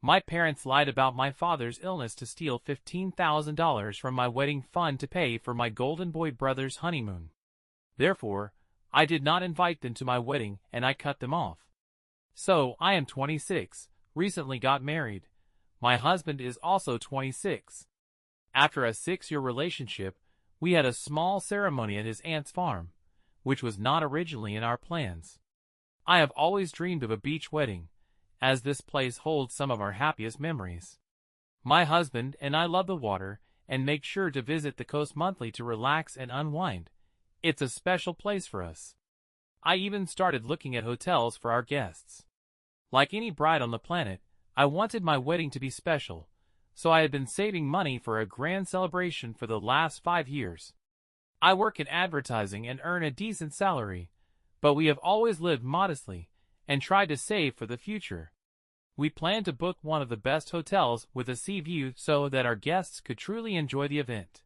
My parents lied about my father's illness to steal $15,000 from my wedding fund to pay for my golden boy brother's honeymoon. Therefore, I did not invite them to my wedding and I cut them off. So, I am 26, recently got married. My husband is also 26. After a 6-year relationship, we had a small ceremony at his aunt's farm, which was not originally in our plans. I have always dreamed of a beach wedding, as this place holds some of our happiest memories. My husband and I love the water and make sure to visit the coast monthly to relax and unwind. It's a special place for us. I even started looking at hotels for our guests. Like any bride on the planet, I wanted my wedding to be special, so I had been saving money for a grand celebration for the last 5 years. I work in advertising and earn a decent salary, but we have always lived modestly and tried to save for the future. We planned to book one of the best hotels with a sea view so that our guests could truly enjoy the event.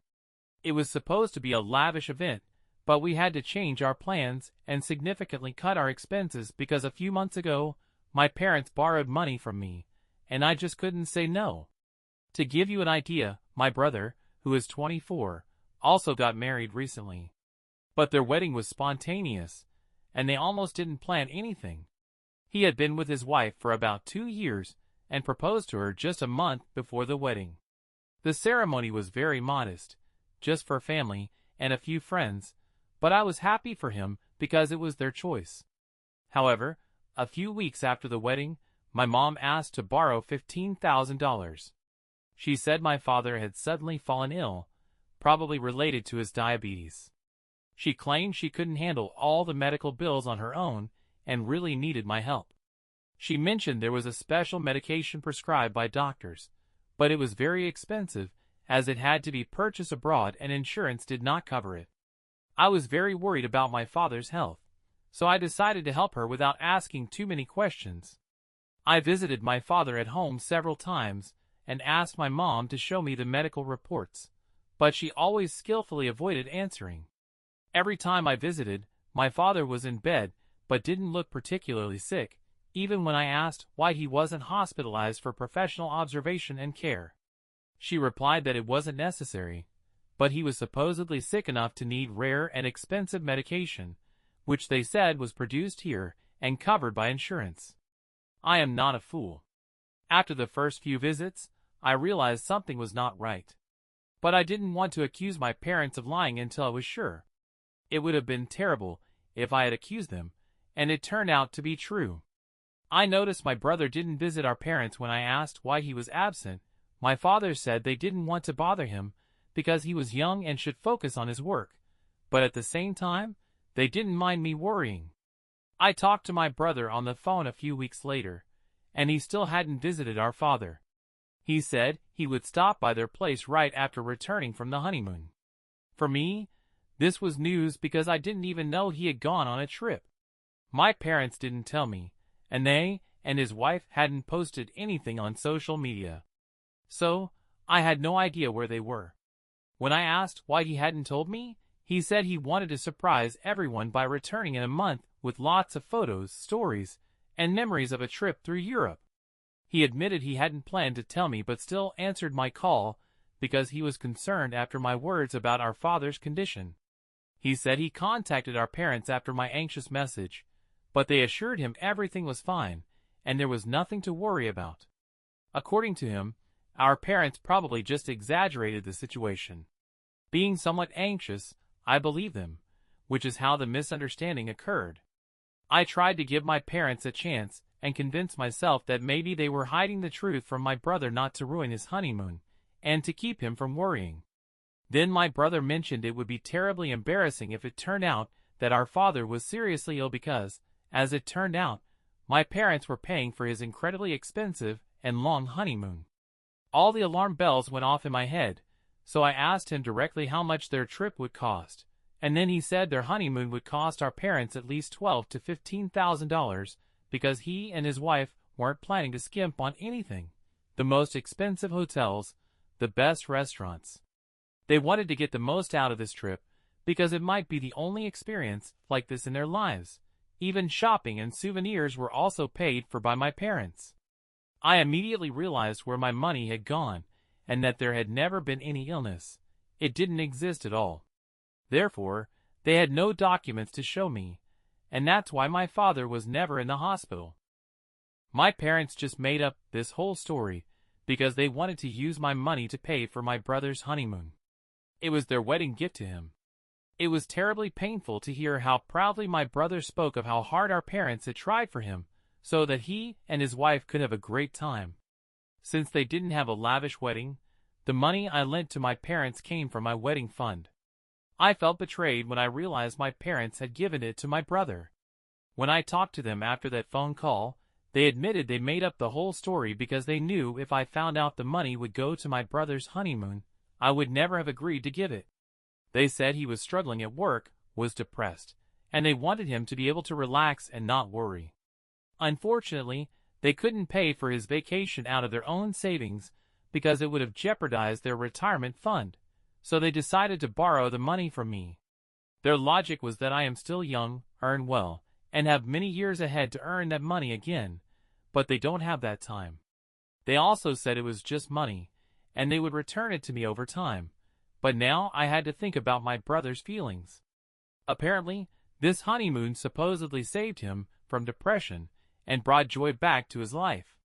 It was supposed to be a lavish event, but we had to change our plans and significantly cut our expenses because a few months ago, my parents borrowed money from me, and I just couldn't say no. To give you an idea, my brother, who is 24, also got married recently. But their wedding was spontaneous, and they almost didn't plan anything. He had been with his wife for about 2 years and proposed to her just a month before the wedding. The ceremony was very modest, just for family and a few friends, but I was happy for him because it was their choice. However, a few weeks after the wedding, my mom asked to borrow $15,000. She said my father had suddenly fallen ill, probably related to his diabetes. She claimed she couldn't handle all the medical bills on her own and really needed my help. She mentioned there was a special medication prescribed by doctors, but it was very expensive as it had to be purchased abroad and insurance did not cover it. I was very worried about my father's health, so I decided to help her without asking too many questions. I visited my father at home several times and asked my mom to show me the medical reports, but she always skillfully avoided answering. Every time I visited, my father was in bed but didn't look particularly sick, even when I asked why he wasn't hospitalized for professional observation and care. She replied that it wasn't necessary, but he was supposedly sick enough to need rare and expensive medication, which they said was produced here and covered by insurance. I am not a fool. After the first few visits, I realized something was not right. But I didn't want to accuse my parents of lying until I was sure. It would have been terrible if I had accused them, and it turned out to be true. I noticed my brother didn't visit our parents when I asked why he was absent. My father said they didn't want to bother him because he was young and should focus on his work, but at the same time, they didn't mind me worrying. I talked to my brother on the phone a few weeks later, and he still hadn't visited our father. He said he would stop by their place right after returning from the honeymoon. For me, this was news because I didn't even know he had gone on a trip. My parents didn't tell me, and they and his wife hadn't posted anything on social media. So, I had no idea where they were. When I asked why he hadn't told me, he said he wanted to surprise everyone by returning in a month with lots of photos, stories, and memories of a trip through Europe. He admitted he hadn't planned to tell me but still answered my call because he was concerned after my words about our father's condition. He said he contacted our parents after my anxious message, but they assured him everything was fine and there was nothing to worry about. According to him, our parents probably just exaggerated the situation. Being somewhat anxious, I believe them, which is how the misunderstanding occurred. I tried to give my parents a chance and convince myself that maybe they were hiding the truth from my brother not to ruin his honeymoon, and to keep him from worrying. Then my brother mentioned it would be terribly embarrassing if it turned out that our father was seriously ill because, as it turned out, my parents were paying for his incredibly expensive and long honeymoon. All the alarm bells went off in my head, so I asked him directly how much their trip would cost, and then he said their honeymoon would cost our parents at least $12,000 to $15,000 because he and his wife weren't planning to skimp on anything. The most expensive hotels, the best restaurants. They wanted to get the most out of this trip because it might be the only experience like this in their lives. Even shopping and souvenirs were also paid for by my parents. I immediately realized where my money had gone, and that there had never been any illness. It didn't exist at all. Therefore, they had no documents to show me, and that's why my father was never in the hospital. My parents just made up this whole story because they wanted to use my money to pay for my brother's honeymoon. It was their wedding gift to him. It was terribly painful to hear how proudly my brother spoke of how hard our parents had tried for him, so that he and his wife could have a great time. Since they didn't have a lavish wedding, the money I lent to my parents came from my wedding fund. I felt betrayed when I realized my parents had given it to my brother. When I talked to them after that phone call, they admitted they made up the whole story because they knew if I found out the money would go to my brother's honeymoon, I would never have agreed to give it. They said he was struggling at work, was depressed, and they wanted him to be able to relax and not worry. Unfortunately, they couldn't pay for his vacation out of their own savings because it would have jeopardized their retirement fund, so they decided to borrow the money from me. Their logic was that I am still young, earn well, and have many years ahead to earn that money again, but they don't have that time. They also said it was just money, and they would return it to me over time, but now I had to think about my brother's feelings. Apparently, this honeymoon supposedly saved him from depression and brought joy back to his life.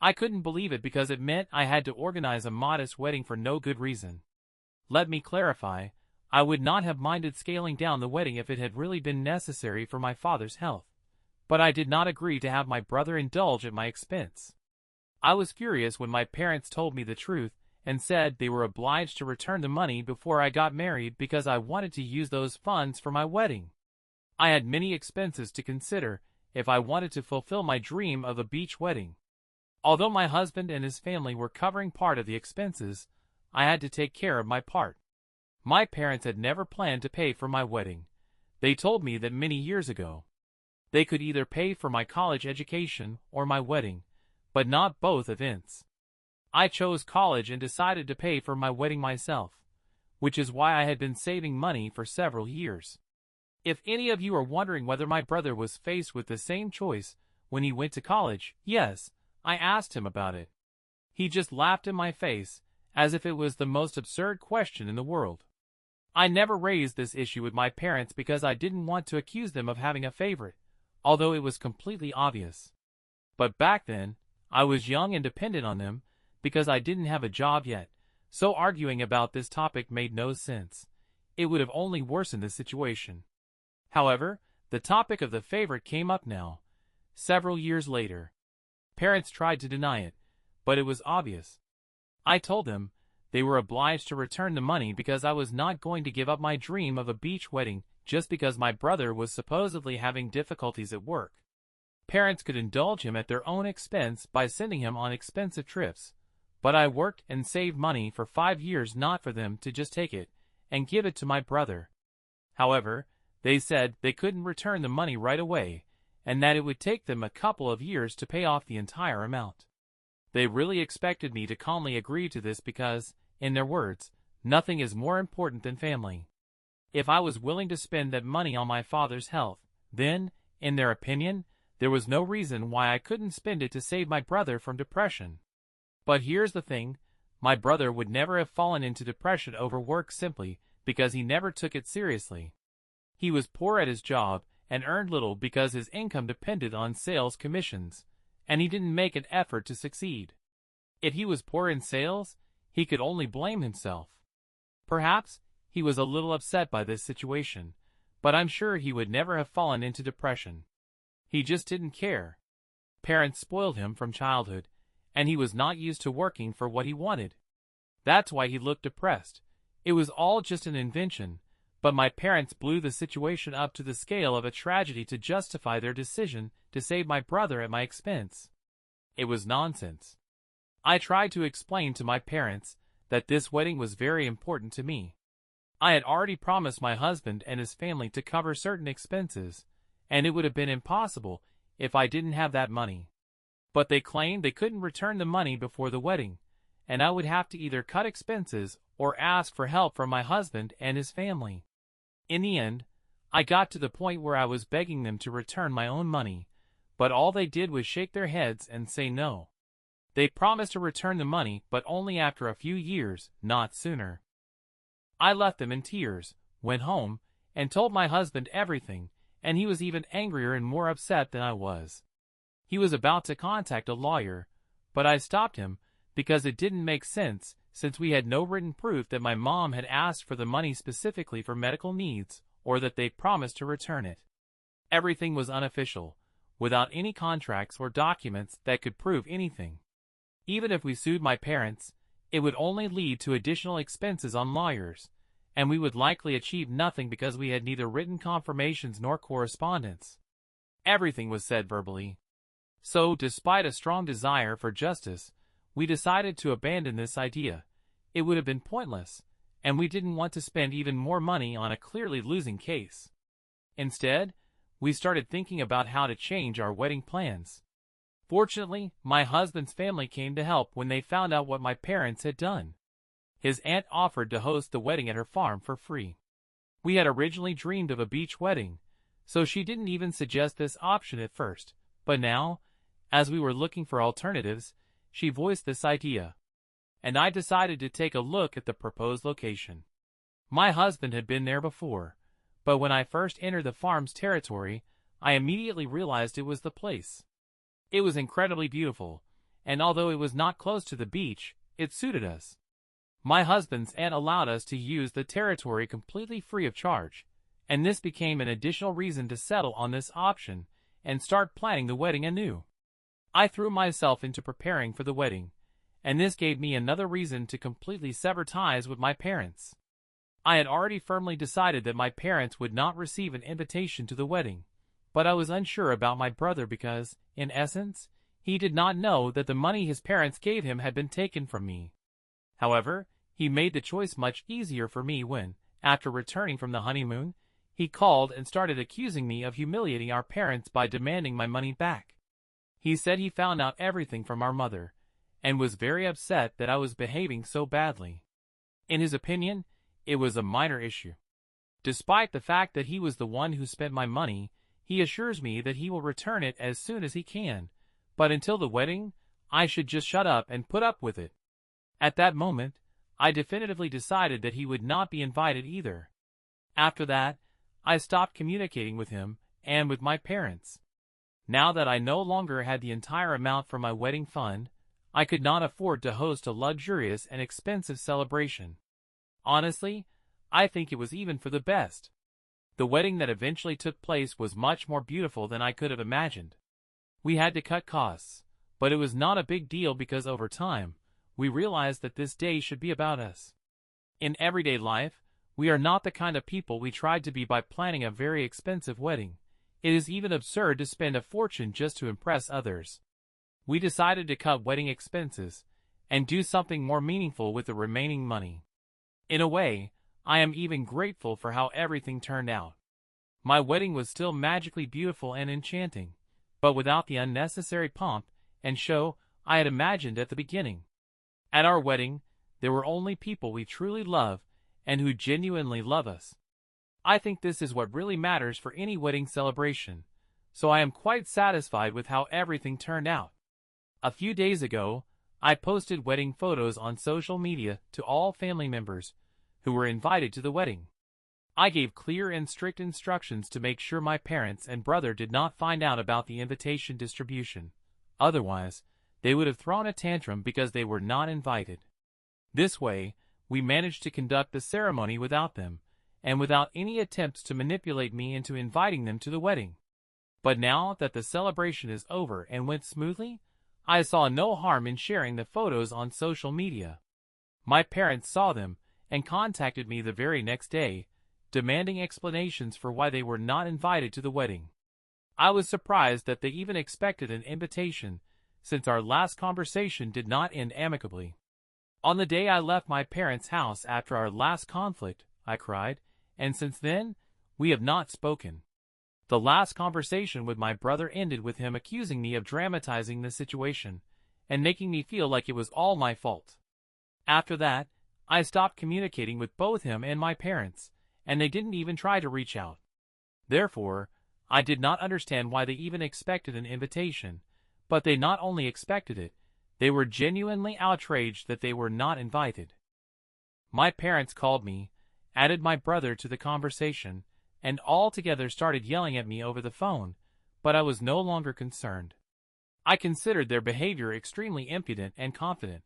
I couldn't believe it because it meant I had to organize a modest wedding for no good reason. Let me clarify, I would not have minded scaling down the wedding if it had really been necessary for my father's health, but I did not agree to have my brother indulge at my expense. I was furious when my parents told me the truth and said they were obliged to return the money before I got married because I wanted to use those funds for my wedding. I had many expenses to consider if I wanted to fulfill my dream of a beach wedding. Although my husband and his family were covering part of the expenses, I had to take care of my part. My parents had never planned to pay for my wedding. They told me that many years ago. They could either pay for my college education or my wedding, but not both events. I chose college and decided to pay for my wedding myself, which is why I had been saving money for several years. If any of you are wondering whether my brother was faced with the same choice when he went to college, yes, I asked him about it. He just laughed in my face, as if it was the most absurd question in the world. I never raised this issue with my parents because I didn't want to accuse them of having a favorite, although it was completely obvious. But back then, I was young and dependent on them because I didn't have a job yet, so arguing about this topic made no sense. It would have only worsened the situation. However, the topic of the favorite came up now, several years later. Parents tried to deny it, but it was obvious. I told them they were obliged to return the money because I was not going to give up my dream of a beach wedding just because my brother was supposedly having difficulties at work. Parents could indulge him at their own expense by sending him on expensive trips, but I worked and saved money for 5 years not for them to just take it and give it to my brother. However, they said they couldn't return the money right away and that it would take them a couple of years to pay off the entire amount. They really expected me to calmly agree to this because, in their words, nothing is more important than family. If I was willing to spend that money on my father's health, then, in their opinion, there was no reason why I couldn't spend it to save my brother from depression. But here's the thing, my brother would never have fallen into depression over work simply because he never took it seriously. He was poor at his job and earned little because his income depended on sales commissions, and he didn't make an effort to succeed. If he was poor in sales, he could only blame himself. Perhaps he was a little upset by this situation, but I'm sure he would never have fallen into depression. He just didn't care. Parents spoiled him from childhood, and he was not used to working for what he wanted. That's why he looked depressed. It was all just an invention, but my parents blew the situation up to the scale of a tragedy to justify their decision to save my brother at my expense. It was nonsense. I tried to explain to my parents that this wedding was very important to me. I had already promised my husband and his family to cover certain expenses, and it would have been impossible if I didn't have that money. But they claimed they couldn't return the money before the wedding, and I would have to either cut expenses or ask for help from my husband and his family. In the end, I got to the point where I was begging them to return my own money, but all they did was shake their heads and say no. They promised to return the money, but only after a few years, not sooner. I left them in tears, went home, and told my husband everything, and he was even angrier and more upset than I was. He was about to contact a lawyer, but I stopped him because it didn't make sense since we had no written proof that my mom had asked for the money specifically for medical needs or that they promised to return it. Everything was unofficial, without any contracts or documents that could prove anything. Even if we sued my parents, it would only lead to additional expenses on lawyers, and we would likely achieve nothing because we had neither written confirmations nor correspondence. Everything was said verbally. So, despite a strong desire for justice, we decided to abandon this idea. It would have been pointless, and we didn't want to spend even more money on a clearly losing case. Instead, we started thinking about how to change our wedding plans. Fortunately, my husband's family came to help when they found out what my parents had done. His aunt offered to host the wedding at her farm for free. We had originally dreamed of a beach wedding, so she didn't even suggest this option at first, but now, as we were looking for alternatives, she voiced this idea, and I decided to take a look at the proposed location. My husband had been there before, but when I first entered the farm's territory, I immediately realized it was the place. It was incredibly beautiful, and although it was not close to the beach, it suited us. My husband's aunt allowed us to use the territory completely free of charge, and this became an additional reason to settle on this option and start planning the wedding anew. I threw myself into preparing for the wedding, and this gave me another reason to completely sever ties with my parents. I had already firmly decided that my parents would not receive an invitation to the wedding, but I was unsure about my brother because, in essence, he did not know that the money his parents gave him had been taken from me. However, he made the choice much easier for me when, after returning from the honeymoon, he called and started accusing me of humiliating our parents by demanding my money back. He said he found out everything from our mother, and was very upset that I was behaving so badly. In his opinion, it was a minor issue. Despite the fact that he was the one who spent my money, he assures me that he will return it as soon as he can, but until the wedding, I should just shut up and put up with it. At that moment, I definitively decided that he would not be invited either. After that, I stopped communicating with him and with my parents. Now that I no longer had the entire amount for my wedding fund, I could not afford to host a luxurious and expensive celebration. Honestly, I think it was even for the best. The wedding that eventually took place was much more beautiful than I could have imagined. We had to cut costs, but it was not a big deal because over time, we realized that this day should be about us. In everyday life, we are not the kind of people we tried to be by planning a very expensive wedding. It is even absurd to spend a fortune just to impress others. We decided to cut wedding expenses and do something more meaningful with the remaining money. In a way, I am even grateful for how everything turned out. My wedding was still magically beautiful and enchanting, but without the unnecessary pomp and show I had imagined at the beginning. At our wedding, there were only people we truly love and who genuinely love us. I think this is what really matters for any wedding celebration, so I am quite satisfied with how everything turned out. A few days ago, I posted wedding photos on social media to all family members who were invited to the wedding. I gave clear and strict instructions to make sure my parents and brother did not find out about the invitation distribution. Otherwise, they would have thrown a tantrum because they were not invited. This way, we managed to conduct the ceremony without them, and without any attempts to manipulate me into inviting them to the wedding. But now that the celebration is over and went smoothly, I saw no harm in sharing the photos on social media. My parents saw them and contacted me the very next day, demanding explanations for why they were not invited to the wedding. I was surprised that they even expected an invitation, since our last conversation did not end amicably. On the day I left my parents' house after our last conflict, I cried, and since then, we have not spoken. The last conversation with my brother ended with him accusing me of dramatizing the situation and making me feel like it was all my fault. After that, I stopped communicating with both him and my parents, and they didn't even try to reach out. Therefore, I did not understand why they even expected an invitation, but they not only expected it, They were genuinely outraged that they were not invited. My parents called me, added my brother to the conversation, and all together started yelling at me over the phone, but I was no longer concerned. I considered their behavior extremely impudent and confident.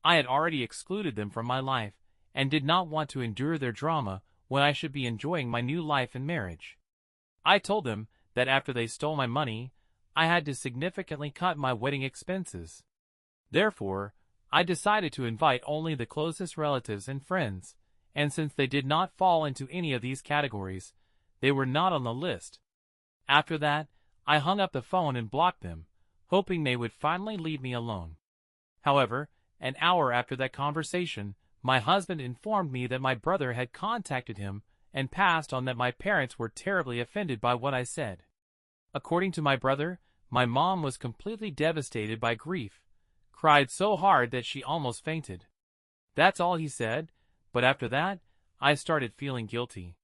I had already excluded them from my life, and did not want to endure their drama when I should be enjoying my new life and marriage. I told them that after they stole my money, I had to significantly cut my wedding expenses. Therefore, I decided to invite only the closest relatives and friends, and since they did not fall into any of these categories, they were not on the list. After that, I hung up the phone and blocked them, hoping they would finally leave me alone. However, an hour after that conversation, my husband informed me that my brother had contacted him and passed on that my parents were terribly offended by what I said. According to my brother, my mom was completely devastated by grief, cried so hard that she almost fainted. That's all he said, but after that, I started feeling guilty.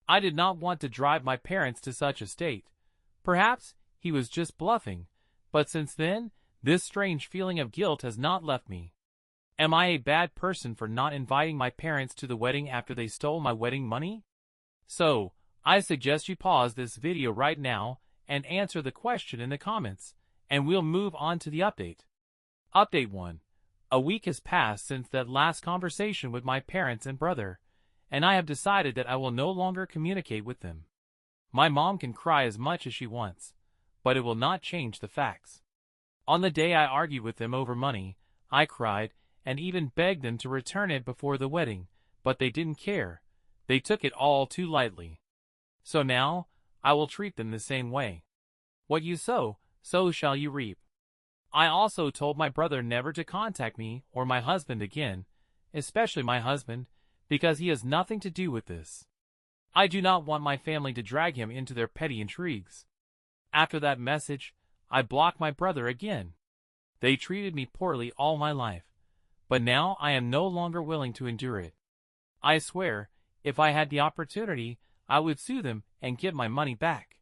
I did not want to drive my parents to such a state. Perhaps he was just bluffing, but since then, this strange feeling of guilt has not left me. Am I a bad person for not inviting my parents to the wedding after they stole my wedding money? So, I suggest you pause this video right now and answer the question in the comments, and we'll move on to the update. Update 1. A week has passed since that last conversation with my parents and brother, and I have decided that I will no longer communicate with them. My mom can cry as much as she wants, but it will not change the facts. On the day I argued with them over money, I cried and even begged them to return it before the wedding, but they didn't care. They took it all too lightly. So now, I will treat them the same way. What you sow, so shall you reap. I also told my brother never to contact me or my husband again, especially my husband, because he has nothing to do with this. I do not want my family to drag him into their petty intrigues. After that message, I blocked my brother again. They treated me poorly all my life, but now I am no longer willing to endure it. I swear, if I had the opportunity, I would sue them and get my money back.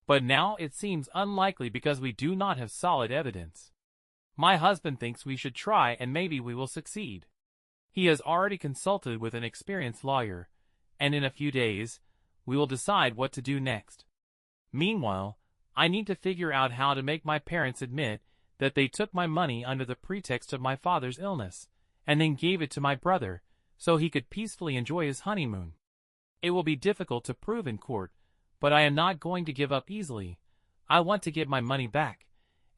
But now it seems unlikely because we do not have solid evidence. My husband thinks we should try and maybe we will succeed. He has already consulted with an experienced lawyer, and in a few days, we will decide what to do next. Meanwhile, I need to figure out how to make my parents admit that they took my money under the pretext of my father's illness, and then gave it to my brother, so he could peacefully enjoy his honeymoon. It will be difficult to prove in court, but I am not going to give up easily. I want to get my money back,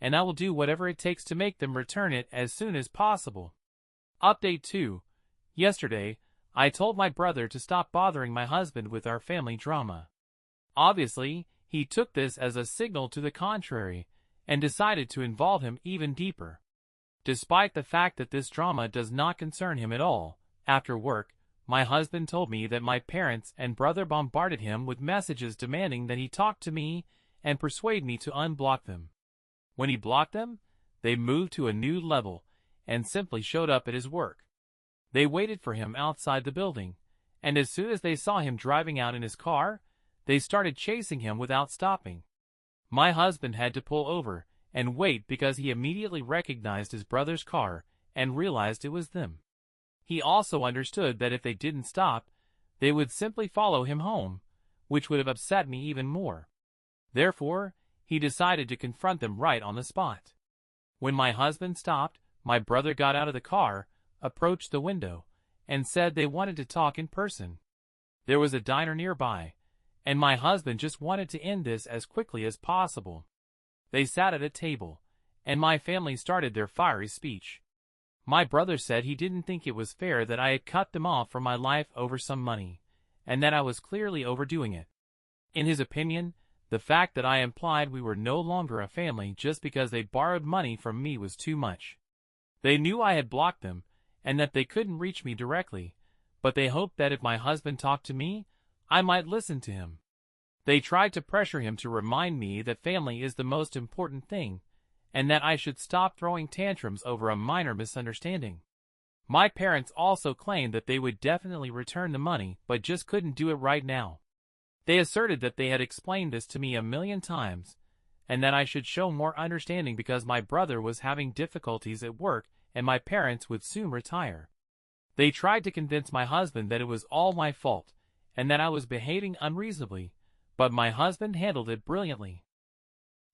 and I will do whatever it takes to make them return it as soon as possible. Update 2. Yesterday, I told my brother to stop bothering my husband with our family drama. Obviously, he took this as a signal to the contrary, and decided to involve him even deeper. Despite the fact that this drama does not concern him at all, after work, my husband told me that my parents and brother bombarded him with messages demanding that he talk to me and persuade me to unblock them. When he blocked them, they moved to a new level and simply showed up at his work. They waited for him outside the building, and as soon as they saw him driving out in his car, they started chasing him without stopping. My husband had to pull over and wait because he immediately recognized his brother's car and realized it was them. He also understood that if they didn't stop, they would simply follow him home, which would have upset me even more. Therefore, he decided to confront them right on the spot. When my husband stopped, my brother got out of the car, approached the window, and said they wanted to talk in person. There was a diner nearby, and my husband just wanted to end this as quickly as possible. They sat at a table, and my family started their fiery speech. My brother said he didn't think it was fair that I had cut them off from my life over some money, and that I was clearly overdoing it. In his opinion, the fact that I implied we were no longer a family just because they borrowed money from me was too much. They knew I had blocked them, and that they couldn't reach me directly, but they hoped that if my husband talked to me, I might listen to him. They tried to pressure him to remind me that family is the most important thing, and that I should stop throwing tantrums over a minor misunderstanding. My parents also claimed that they would definitely return the money but just couldn't do it right now. They asserted that they had explained this to me 1,000,000 times, and that I should show more understanding because my brother was having difficulties at work and my parents would soon retire. They tried to convince my husband that it was all my fault and that I was behaving unreasonably, but my husband handled it brilliantly.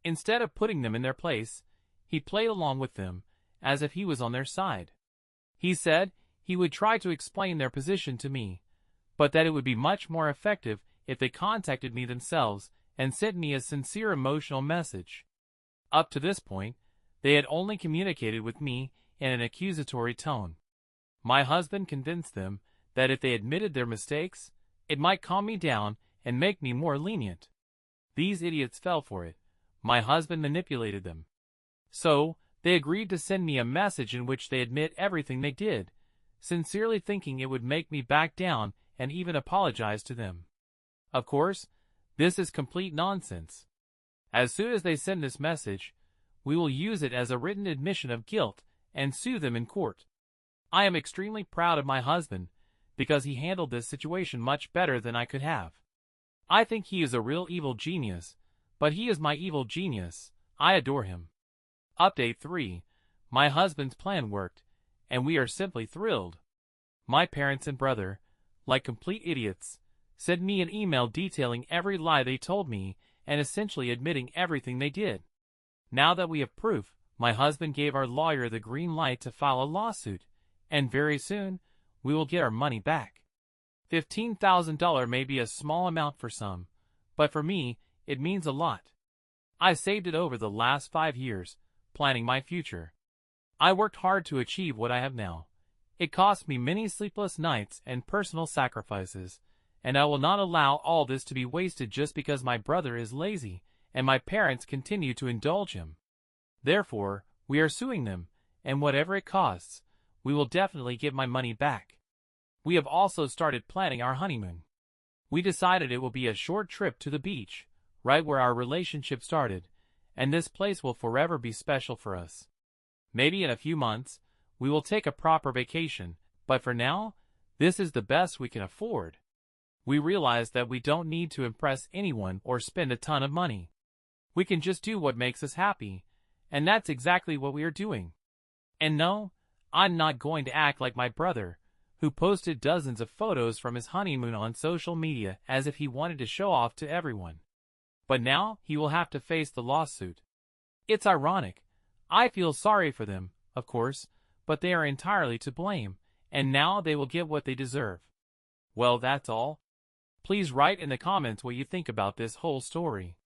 Instead of putting them in their place, he played along with them as if he was on their side. He said he would try to explain their position to me, but that it would be much more effective if they contacted me themselves and sent me a sincere emotional message. Up to this point, they had only communicated with me in an accusatory tone. My husband convinced them that if they admitted their mistakes, it might calm me down and make me more lenient. These idiots fell for it. My husband manipulated them. So, they agreed to send me a message in which they admit everything they did, sincerely thinking it would make me back down and even apologize to them. Of course, this is complete nonsense. As soon as they send this message, we will use it as a written admission of guilt and sue them in court. I am extremely proud of my husband because he handled this situation much better than I could have. I think he is a real evil genius, but he is my evil genius. I adore him. Update 3. My husband's plan worked, and we are simply thrilled. My parents and brother, like complete idiots, sent me an email detailing every lie they told me and essentially admitting everything they did. Now that we have proof, my husband gave our lawyer the green light to file a lawsuit, and very soon, we will get our money back. $15,000 may be a small amount for some, but for me, it means a lot. I saved it over the last 5 years, planning my future. I worked hard to achieve what I have now. It cost me many sleepless nights and personal sacrifices, and I will not allow all this to be wasted just because my brother is lazy and my parents continue to indulge him. Therefore, we are suing them, and whatever it costs, we will definitely get my money back. We have also started planning our honeymoon. We decided it will be a short trip to the beach, right where our relationship started, and this place will forever be special for us. Maybe in a few months, we will take a proper vacation, but for now, this is the best we can afford. We realize that we don't need to impress anyone or spend a ton of money. We can just do what makes us happy, and that's exactly what we are doing. And no, I'm not going to act like my brother, who posted dozens of photos from his honeymoon on social media as if he wanted to show off to everyone. But now he will have to face the lawsuit. It's ironic. I feel sorry for them, of course, but they are entirely to blame, and now they will get what they deserve. Well, that's all. Please write in the comments what you think about this whole story.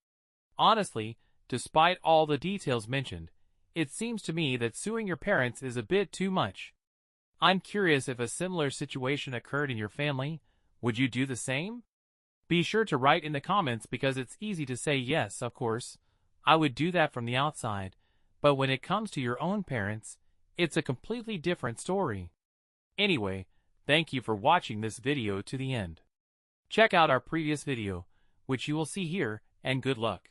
Honestly, despite all the details mentioned, it seems to me that suing your parents is a bit too much. I'm curious if a similar situation occurred in your family. Would you do the same? Be sure to write in the comments because it's easy to say yes, of course. I would do that from the outside, but when it comes to your own parents, it's a completely different story. Anyway, thank you for watching this video to the end. Check out our previous video, which you will see here, and good luck.